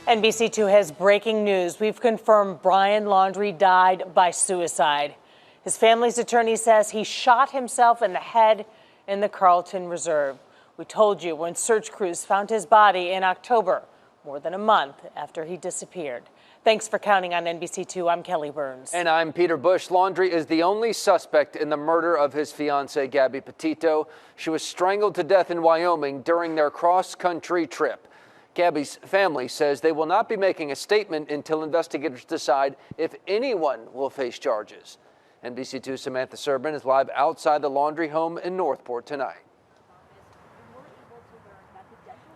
NBC2 has breaking news. We've confirmed Brian Laundrie died by suicide. His family's attorney says he shot himself in the head in the Carlton Reserve. We told you when search crews found his body in October, more than a month after he disappeared. Thanks for counting on NBC2. I'm Kelly Burns. And I'm Peter Bush. Laundrie is the only suspect in the murder of his fiancée, Gabby Petito. She was strangled to death in Wyoming during their cross-country trip. Gabby's family says they will not be making a statement until investigators decide if anyone will face charges. NBC2's Samantha Serban is live outside the Laundrie home in Northport tonight.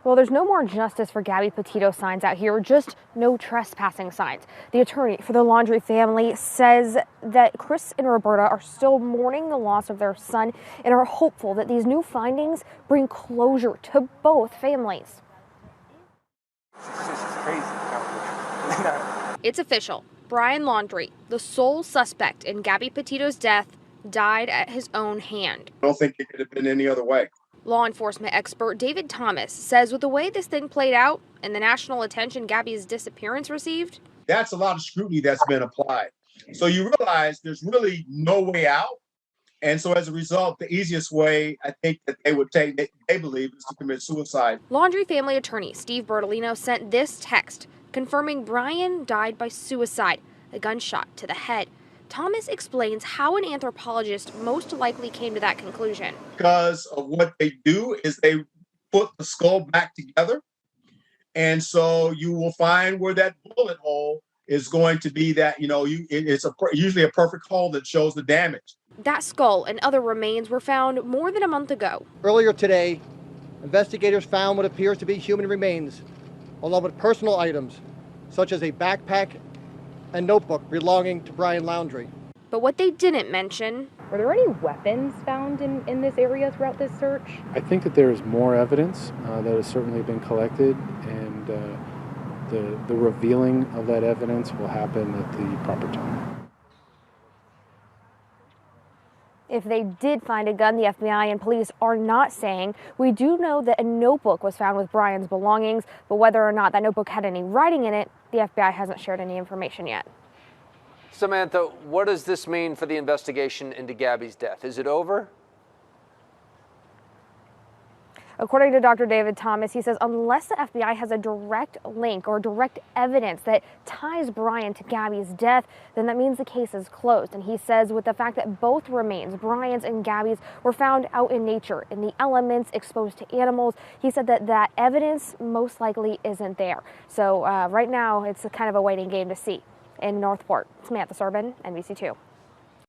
Well, there's no more justice for Gabby Petito signs out here, just no trespassing signs. The attorney for the Laundrie family says that Chris and Roberta are still mourning the loss of their son and are hopeful that these new findings bring closure to both families. It's official. Brian Laundrie, the sole suspect in Gabby Petito's death, died at his own hand. I don't think it could have been any other way. Law enforcement expert David Thomas says with the way this thing played out and the national attention Gabby's disappearance received, that's a lot of scrutiny that's been applied. So you realize there's really no way out. And so as a result, the easiest way I think that they would take, they believe, is to commit suicide. Laundrie family attorney Steve Bertolino sent this text confirming Brian died by suicide, a gunshot to the head. Thomas explains how an anthropologist most likely came to that conclusion. Because of what they do is they put the skull back together. And so you will find where that bullet hole is going to be that, it's usually a perfect hole that shows the damage. That skull and other remains were found more than a month ago. Earlier today, investigators found what appears to be human remains, along with personal items, such as a backpack and notebook belonging to Brian Laundrie. But what they didn't mention... Were there any weapons found in this area throughout this search? I think that there is more evidence that has certainly been collected, and the revealing of that evidence will happen at the proper time. If they did find a gun, the FBI and police are not saying. We do know that a notebook was found with Brian's belongings, but whether or not that notebook had any writing in it, the FBI hasn't shared any information yet. Samantha, what does this mean for the investigation into Gabby's death? Is it over? According to Dr. David Thomas, he says unless the FBI has a direct link or direct evidence that ties Brian to Gabby's death, then that means the case is closed. And he says with the fact that both remains, Brian's and Gabby's, were found out in nature, in the elements, exposed to animals, he said that that evidence most likely isn't there. So right now, it's a kind of a waiting game to see. In Northport, Samantha Serban, NBC2.